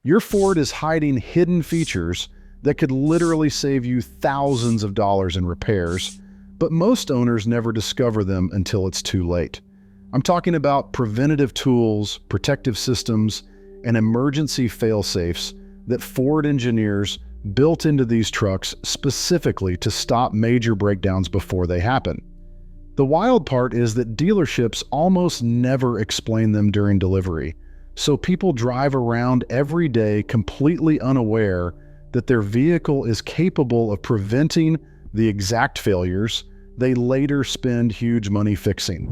Your Ford is hiding hidden features that could literally save you thousands of dollars in repairs, but most owners never discover them until it's too late. I'm talking about preventative tools, protective systems, and emergency fail-safes that Ford engineers built into these trucks specifically to stop major breakdowns before they happen. The wild part is that dealerships almost never explain them during delivery, so people drive around every day completely unaware that their vehicle is capable of preventing the exact failures they later spend huge money fixing.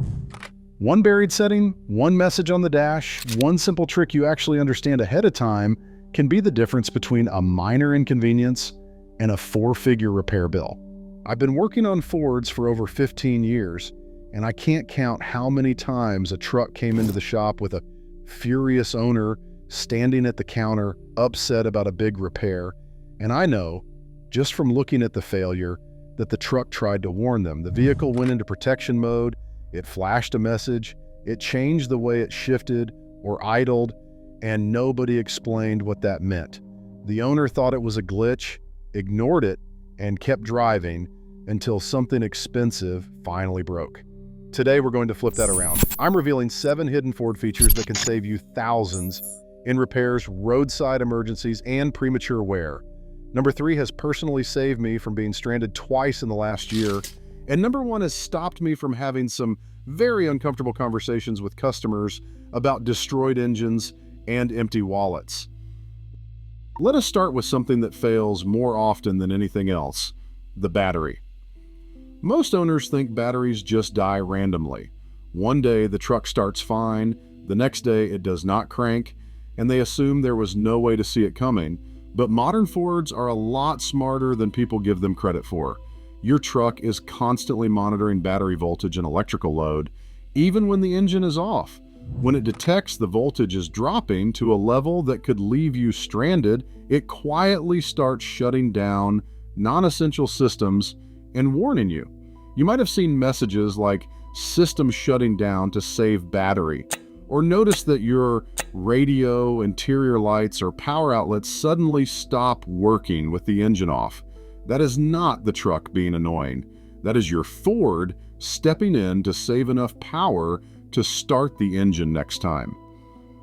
One buried setting, one message on the dash, one simple trick you actually understand ahead of time can be the difference between a minor inconvenience and a four-figure repair bill. I've been working on Fords for over 15 years, and I can't count how many times a truck came into the shop with a furious owner standing at the counter, upset about a big repair. And I know, just from looking at the failure, that the truck tried to warn them. The vehicle went into protection mode, it flashed a message, it changed the way it shifted or idled, and nobody explained what that meant. The owner thought it was a glitch, ignored it, and kept driving until something expensive finally broke. Today, we're going to flip that around. I'm revealing 7 hidden Ford features that can save you thousands in repairs, roadside emergencies, and premature wear. Number 3 has personally saved me from being stranded twice in the last year. And number 1 has stopped me from having some very uncomfortable conversations with customers about destroyed engines and empty wallets. Let us start with something that fails more often than anything else: the battery. Most owners think batteries just die randomly. One day the truck starts fine, the next day it does not crank, and they assume there was no way to see it coming. But modern Fords are a lot smarter than people give them credit for. Your truck is constantly monitoring battery voltage and electrical load, even when the engine is off. When it detects the voltage is dropping to a level that could leave you stranded, it quietly starts shutting down non-essential systems and warning you. You might have seen messages like "system shutting down to save battery," or notice that your radio, interior lights, or power outlets suddenly stop working with the engine off. That is not the truck being annoying. That is your Ford stepping in to save enough power to start the engine next time.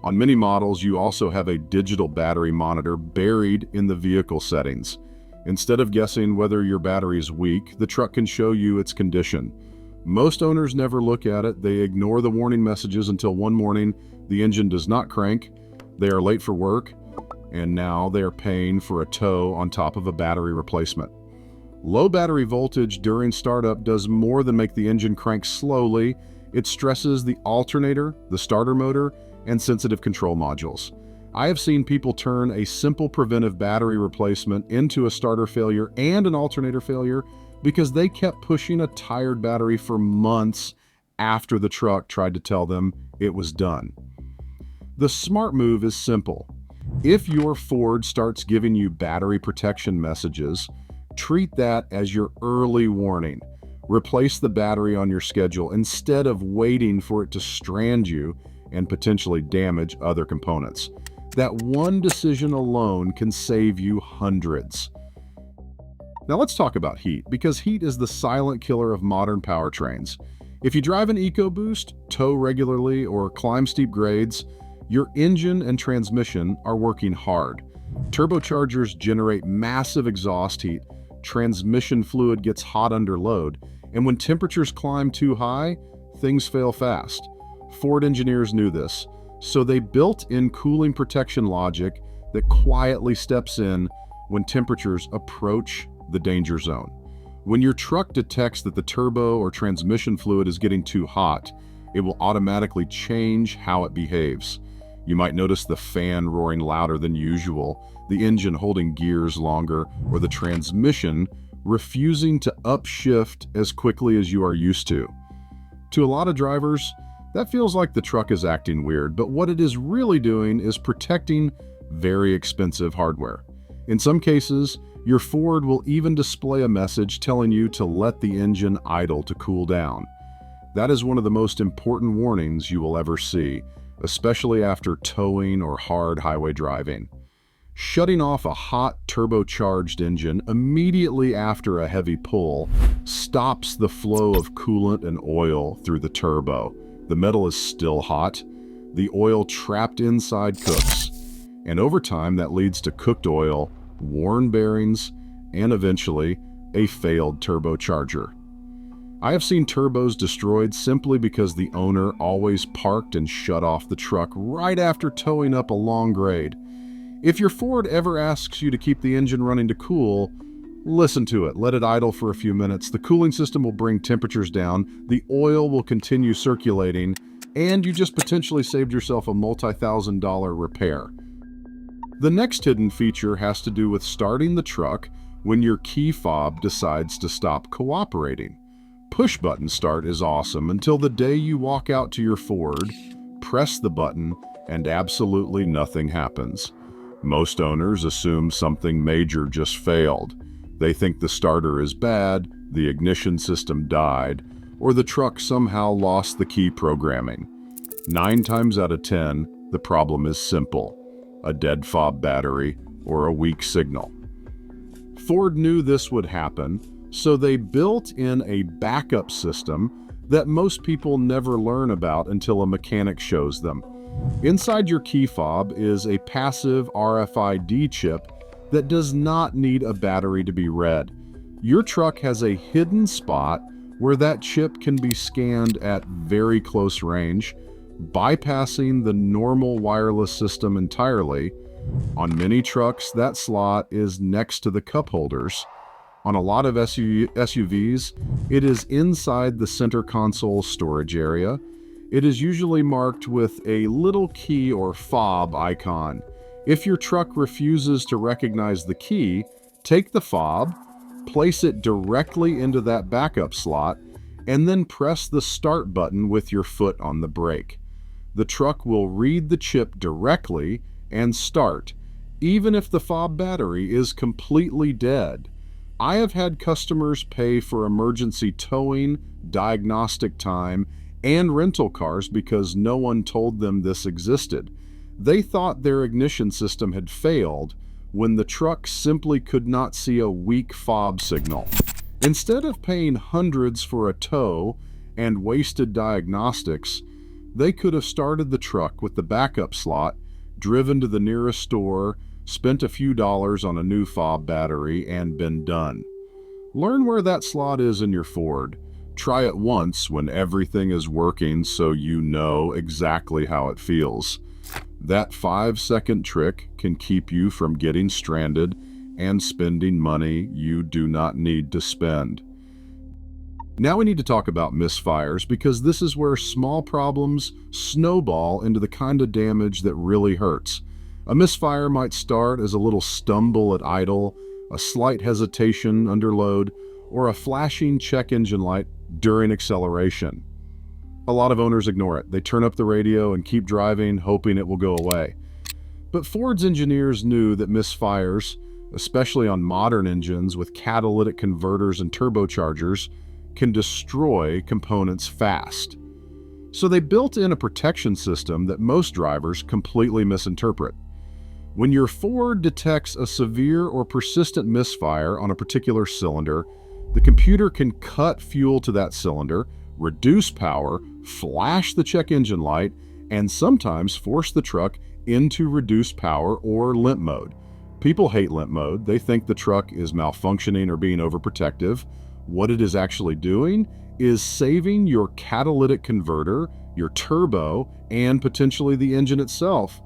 On many models, you also have a digital battery monitor buried in the vehicle settings. Instead of guessing whether your battery is weak, the truck can show you its condition. Most owners never look at it. They ignore the warning messages until one morning the engine does not crank, they are late for work, and now they are paying for a tow on top of a battery replacement. Low battery voltage during startup does more than make the engine crank slowly. It stresses the alternator, the starter motor, and sensitive control modules. I have seen people turn a simple preventive battery replacement into a starter failure and an alternator failure because they kept pushing a tired battery for months after the truck tried to tell them it was done. The smart move is simple. If your Ford starts giving you battery protection messages, treat that as your early warning. Replace the battery on your schedule instead of waiting for it to strand you and potentially damage other components. That one decision alone can save you hundreds. Now let's talk about heat, because heat is the silent killer of modern powertrains. If you drive an EcoBoost, tow regularly, or climb steep grades, your engine and transmission are working hard. Turbochargers generate massive exhaust heat, transmission fluid gets hot under load, and when temperatures climb too high, things fail fast. Ford engineers knew this, so they built in cooling protection logic that quietly steps in when temperatures approach the danger zone. When your truck detects that the turbo or transmission fluid is getting too hot, it will automatically change how it behaves. You might notice the fan roaring louder than usual, the engine holding gears longer, or the transmission refusing to upshift as quickly as you are used to. To a lot of drivers, that feels like the truck is acting weird, but what it is really doing is protecting very expensive hardware. In some cases, your Ford will even display a message telling you to let the engine idle to cool down. That is one of the most important warnings you will ever see, especially after towing or hard highway driving. Shutting off a hot turbocharged engine immediately after a heavy pull stops the flow of coolant and oil through the turbo. The metal is still hot. The oil trapped inside cooks. And over time, that leads to cooked oil, worn bearings, and eventually a failed turbocharger. I have seen turbos destroyed simply because the owner always parked and shut off the truck right after towing up a long grade. If your Ford ever asks you to keep the engine running to cool, listen to it. Let it idle for a few minutes. The cooling system will bring temperatures down, the oil will continue circulating, and you just potentially saved yourself a multi-$1,000 repair. The next hidden feature has to do with starting the truck when your key fob decides to stop cooperating. Push-button start is awesome until the day you walk out to your Ford, press the button, and absolutely nothing happens. Most owners assume something major just failed. They think the starter is bad, the ignition system died, or the truck somehow lost the key programming. 9 times out of 10, the problem is simple: a dead fob battery or a weak signal. Ford knew this would happen, so they built in a backup system that most people never learn about until a mechanic shows them. Inside your key fob is a passive RFID chip that does not need a battery to be read. Your truck has a hidden spot where that chip can be scanned at very close range, bypassing the normal wireless system entirely. On many trucks, that slot is next to the cup holders. On a lot of SUVs, it is inside the center console storage area. It is usually marked with a little key or fob icon. If your truck refuses to recognize the key, take the fob, place it directly into that backup slot, and then press the start button with your foot on the brake. The truck will read the chip directly and start, even if the fob battery is completely dead. I have had customers pay for emergency towing, diagnostic time, and rental cars because no one told them this existed. They thought their ignition system had failed when the truck simply could not see a weak fob signal. Instead of paying hundreds for a tow and wasted diagnostics, they could have started the truck with the backup slot, driven to the nearest store, spent a few dollars on a new fob battery, and been done. Learn where that slot is in your Ford. Try it once when everything is working so you know exactly how it feels. That 5-second trick can keep you from getting stranded and spending money you do not need to spend. Now we need to talk about misfires, because this is where small problems snowball into the kind of damage that really hurts. A misfire might start as a little stumble at idle, a slight hesitation under load, or a flashing check engine light during acceleration. A lot of owners ignore it. They turn up the radio and keep driving, hoping it will go away. But Ford's engineers knew that misfires, especially on modern engines with catalytic converters and turbochargers, can destroy components fast. So they built in a protection system that most drivers completely misinterpret. When your Ford detects a severe or persistent misfire on a particular cylinder, the computer can cut fuel to that cylinder, reduce power, flash the check engine light, and sometimes force the truck into reduced power or limp mode. People hate limp mode. They think the truck is malfunctioning or being overprotective. What it is actually doing is saving your catalytic converter, your turbo, and potentially the engine itself.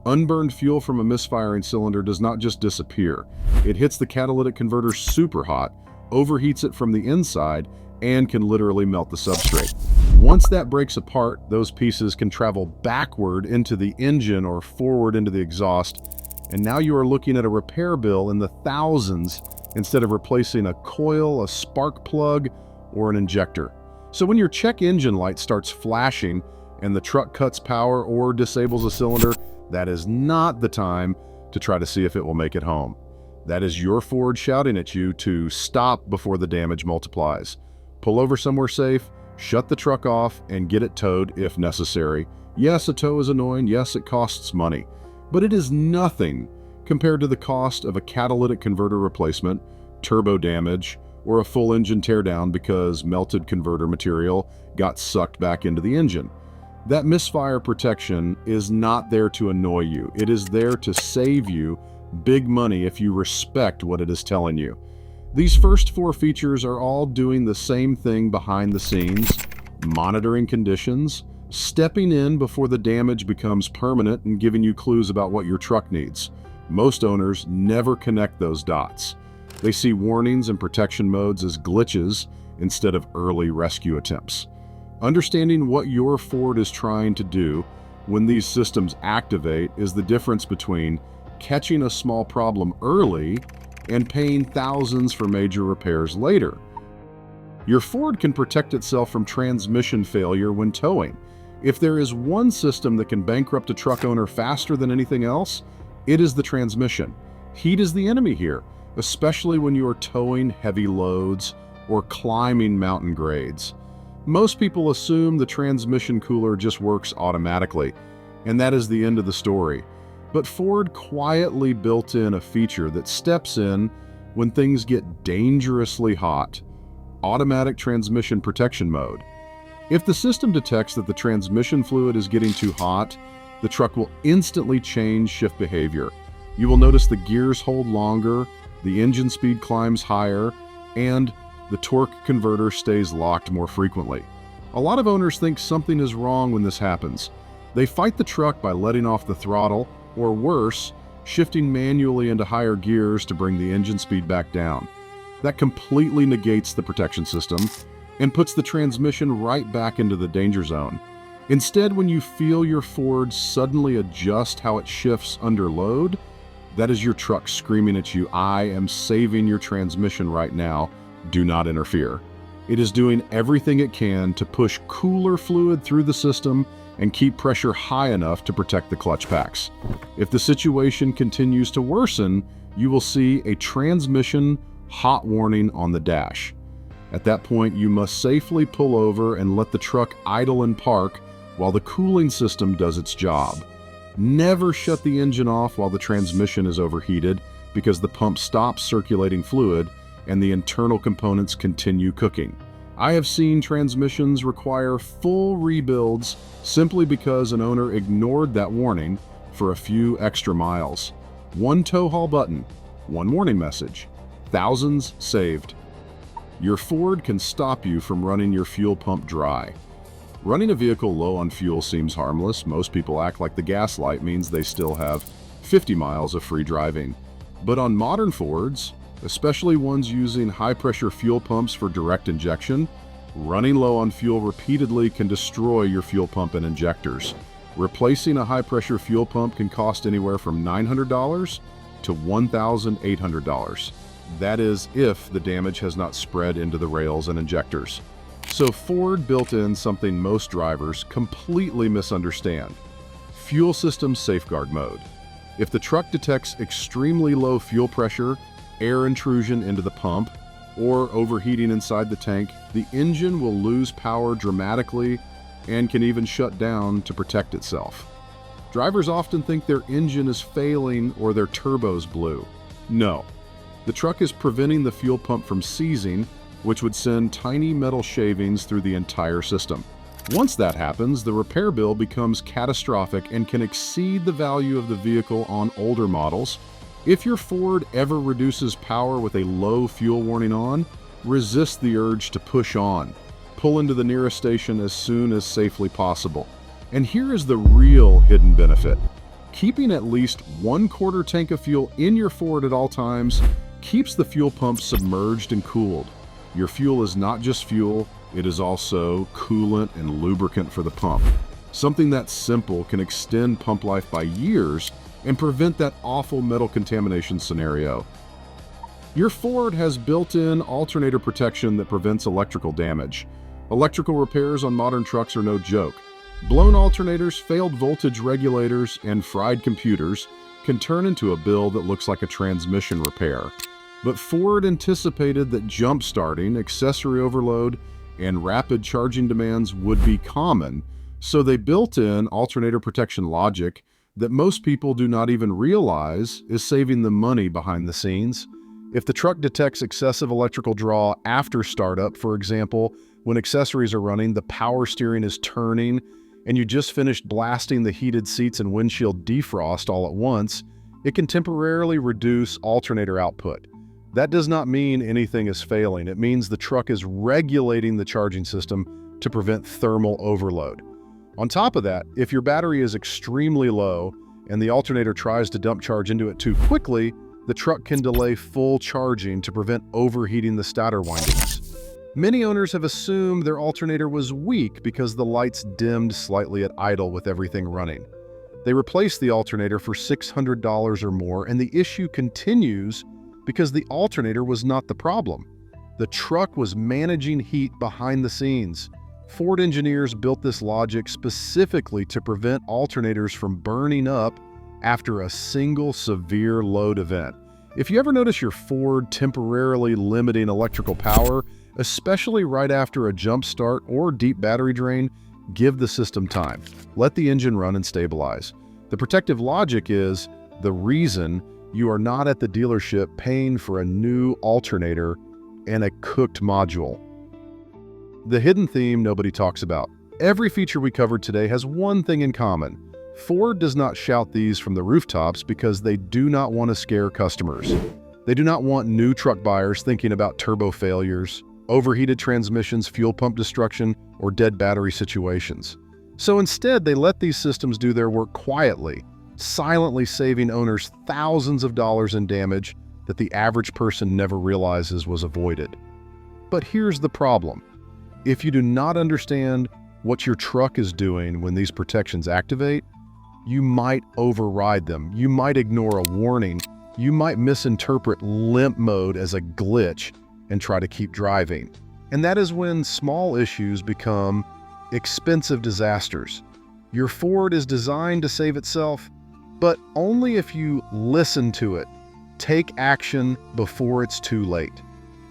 Unburned fuel from a misfiring cylinder does not just disappear. It hits the catalytic converter super hot, overheats it from the inside, and can literally melt the substrate. Once that breaks apart, those pieces can travel backward into the engine or forward into the exhaust, and now you are looking at a repair bill in the thousands instead of replacing a coil, a spark plug, or an injector. So when your check engine light starts flashing and the truck cuts power or disables a cylinder, that is not the time to try to see if it will make it home. That is your Ford shouting at you to stop before the damage multiplies. Pull over somewhere safe, shut the truck off, and get it towed if necessary. Yes, a tow is annoying. Yes, it costs money. But it is nothing compared to the cost of a catalytic converter replacement, turbo damage, or a full engine teardown because melted converter material got sucked back into the engine. That misfire protection is not there to annoy you. It is there to save you big money if you respect what it is telling you. These first 4 features are all doing the same thing behind the scenes, monitoring conditions, stepping in before the damage becomes permanent, and giving you clues about what your truck needs. Most owners never connect those dots. They see warnings and protection modes as glitches instead of early rescue attempts. Understanding what your Ford is trying to do when these systems activate is the difference between catching a small problem early and paying thousands for major repairs later. Your Ford can protect itself from transmission failure when towing. If there is one system that can bankrupt a truck owner faster than anything else, it is the transmission. Heat is the enemy here, especially when you are towing heavy loads or climbing mountain grades. Most people assume the transmission cooler just works automatically, and that is the end of the story. But Ford quietly built in a feature that steps in when things get dangerously hot: automatic transmission protection mode. If the system detects that the transmission fluid is getting too hot, the truck will instantly change shift behavior. You will notice the gears hold longer, the engine speed climbs higher, and the torque converter stays locked more frequently. A lot of owners think something is wrong when this happens. They fight the truck by letting off the throttle, or worse, shifting manually into higher gears to bring the engine speed back down. That completely negates the protection system and puts the transmission right back into the danger zone. Instead, when you feel your Ford suddenly adjust how it shifts under load, that is your truck screaming at you, "I am saving your transmission right now. Do not interfere." It is doing everything it can to push cooler fluid through the system and keep pressure high enough to protect the clutch packs. If the situation continues to worsen, you will see a transmission hot warning on the dash. At that point, you must safely pull over and let the truck idle and park while the cooling system does its job. Never shut the engine off while the transmission is overheated, because the pump stops circulating fluid and the internal components continue cooking. I have seen transmissions require full rebuilds simply because an owner ignored that warning for a few extra miles. One tow haul button, one warning message, thousands saved. Your Ford can stop you from running your fuel pump dry. Running a vehicle low on fuel seems harmless. Most people act like the gas light means they still have 50 miles of free driving. But on modern Fords, especially ones using high-pressure fuel pumps for direct injection, running low on fuel repeatedly can destroy your fuel pump and injectors. Replacing a high-pressure fuel pump can cost anywhere from $900 to $1,800. That is if the damage has not spread into the rails and injectors. So Ford built in something most drivers completely misunderstand: fuel system safeguard mode. If the truck detects extremely low fuel pressure, air intrusion into the pump, or overheating inside the tank, the engine will lose power dramatically and can even shut down to protect itself. Drivers often think their engine is failing or their turbos blew. No, the truck is preventing the fuel pump from seizing, which would send tiny metal shavings through the entire system. Once that happens, the repair bill becomes catastrophic and can exceed the value of the vehicle on older models. If your Ford ever reduces power with a low fuel warning on, resist the urge to push on. Pull into the nearest station as soon as safely possible. And here is the real hidden benefit: keeping at least 1/4 tank of fuel in your Ford at all times keeps the fuel pump submerged and cooled. Your fuel is not just fuel, it is also coolant and lubricant for the pump. Something that simple can extend pump life by years and prevent that awful metal contamination scenario. Your Ford has built-in alternator protection that prevents electrical damage. Electrical repairs on modern trucks are no joke. Blown alternators, failed voltage regulators, and fried computers can turn into a bill that looks like a transmission repair. But Ford anticipated that jump-starting, accessory overload, and rapid charging demands would be common, so they built in alternator protection logic that most people do not even realize is saving them money behind the scenes. If the truck detects excessive electrical draw after startup, for example, when accessories are running, the power steering is turning, and you just finished blasting the heated seats and windshield defrost all at once, it can temporarily reduce alternator output. That does not mean anything is failing. It means the truck is regulating the charging system to prevent thermal overload. On top of that, if your battery is extremely low and the alternator tries to dump charge into it too quickly, the truck can delay full charging to prevent overheating the starter windings. Many owners have assumed their alternator was weak because the lights dimmed slightly at idle with everything running. They replaced the alternator for $600 or more, and the issue continues because the alternator was not the problem. The truck was managing heat behind the scenes. Ford engineers built this logic specifically to prevent alternators from burning up after a single severe load event. If you ever notice your Ford temporarily limiting electrical power, especially right after a jump start or deep battery drain, give the system time. Let the engine run and stabilize. The protective logic is the reason you are not at the dealership paying for a new alternator and a cooked module. The hidden theme nobody talks about. Every feature we covered today has one thing in common. Ford does not shout these from the rooftops because they do not want to scare customers. They do not want new truck buyers thinking about turbo failures, overheated transmissions, fuel pump destruction, or dead battery situations. So instead, they let these systems do their work quietly, silently saving owners thousands of dollars in damage that the average person never realizes was avoided. But here's the problem. If you do not understand what your truck is doing when these protections activate, you might override them. You might ignore a warning. You might misinterpret limp mode as a glitch and try to keep driving. And that is when small issues become expensive disasters. Your Ford is designed to save itself, but only if you listen to it. Take action before it's too late.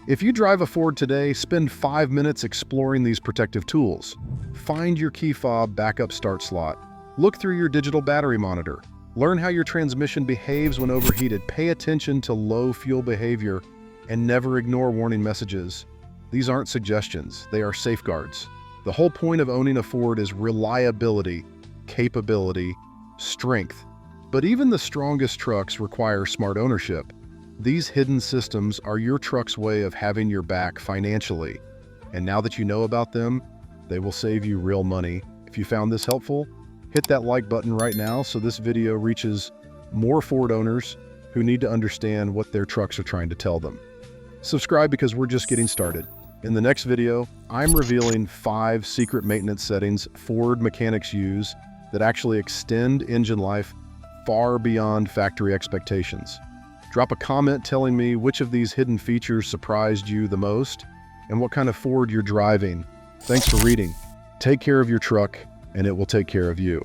If you drive a Ford today, spend 5 minutes exploring these protective tools. Find your key fob backup start slot. Look through your digital battery monitor. Learn how your transmission behaves when overheated. Pay attention to low fuel behavior and never ignore warning messages. These aren't suggestions, they are safeguards. The whole point of owning a Ford is reliability, capability, strength. But even the strongest trucks require smart ownership. These hidden systems are your truck's way of having your back financially. And now that you know about them, they will save you real money. If you found this helpful, hit that like button right now so this video reaches more Ford owners who need to understand what their trucks are trying to tell them. Subscribe because we're just getting started. In the next video, I'm revealing 5 secret maintenance settings Ford mechanics use that actually extend engine life far beyond factory expectations. Drop a comment telling me which of these hidden features surprised you the most and what kind of Ford you're driving. Thanks for reading. Take care of your truck, and it will take care of you.